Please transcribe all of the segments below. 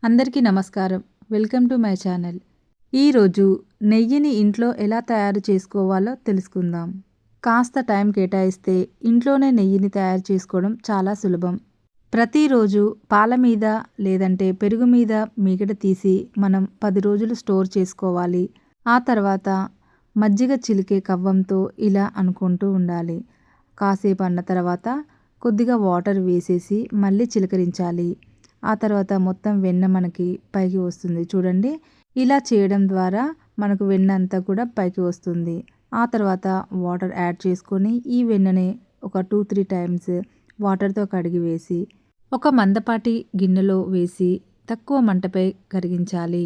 అందరికీ నమస్కారం. Welcome to my channel. ఈరోజు నెయ్యిని ఇంట్లో ఎలా తయారు చేసుకోవాలో తెలుసుకుందాం. కాస్త టైం కేటాయిస్తే ఇంట్లోనే నెయ్యిని తయారు చేసుకోవడం చాలా సులభం. ప్రతిరోజు పాల మీద లేదంటే పెరుగు మీద మీగడ తీసి మనం 10 రోజులు స్టోర్ చేసుకోవాలి. ఆ తర్వాత మజ్జిగ చిలికే కవ్వంతో ఇలా అనుకుంటూ ఉండాలి. కాసేపు అన్న తర్వాత కొద్దిగా వాటర్ వేసేసి మళ్ళీ చిలకరించాలి. ఆ తర్వాత మొత్తం వెన్న మనకి పైకి వస్తుంది చూడండి. ఇలా చేయడం ద్వారా మనకు వెన్న అంతా కూడా పైకి వస్తుంది. ఆ తర్వాత వాటర్ యాడ్ చేసుకొని ఈ వెన్నని ఒక 2-3 టైమ్స్ వాటర్తో కడిగి వేసి ఒక మందపాటి గిన్నెలో వేసి తక్కువ మంటపై కరిగించాలి.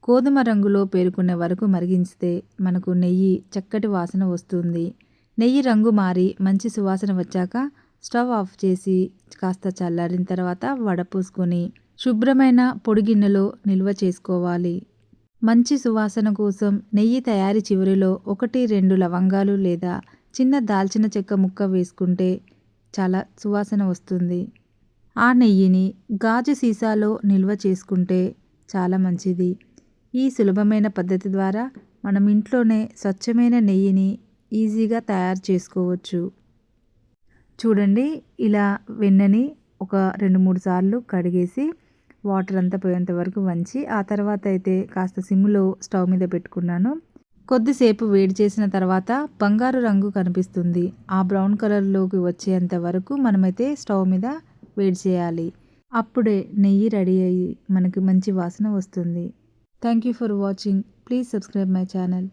గోధుమ రంగులో పేరుకునే వరకు మరిగించితే మనకు నెయ్యి చక్కటి వాసన వస్తుంది. నెయ్యి రంగు మారి మంచి సువాసన వచ్చాక స్టవ్ ఆఫ్ చేసి కాస్త చల్లారిన తర్వాత వడపోసుకొని శుభ్రమైన పొడి గిన్నెలో నిల్వ చేసుకోవాలి. మంచి సువాసన కోసం నెయ్యి తయారీ చివరిలో 1-2 లవంగాలు లేదా చిన్న దాల్చిన చెక్క ముక్క వేసుకుంటే చాలా సువాసన వస్తుంది. ఆ నెయ్యిని గాజు సీసాలో నిల్వ చేసుకుంటే చాలా మంచిది. ఈ సులభమైన పద్ధతి ద్వారా మనం ఇంట్లోనే స్వచ్ఛమైన నెయ్యిని ఈజీగా తయారు చేసుకోవచ్చు. చూడండి, ఇలా వెన్నని ఒక 2-3 సార్లు కడిగేసి వాటర్ అంతా పోయేంత వరకు వంచి ఆ తర్వాత అయితే కాస్త సిమ్లో స్టవ్ మీద పెట్టుకున్నాను. కొద్దిసేపు వేడి చేసిన తర్వాత బంగారు రంగు కనిపిస్తుంది. ఆ బ్రౌన్ కలర్లోకి వచ్చేంత వరకు మనమైతే స్టవ్ మీద వేడి చేయాలి. అప్పుడే నెయ్యి రెడీ అయ్యి మనకి మంచి వాసన వస్తుంది. Thank you for watching. Please subscribe my channel.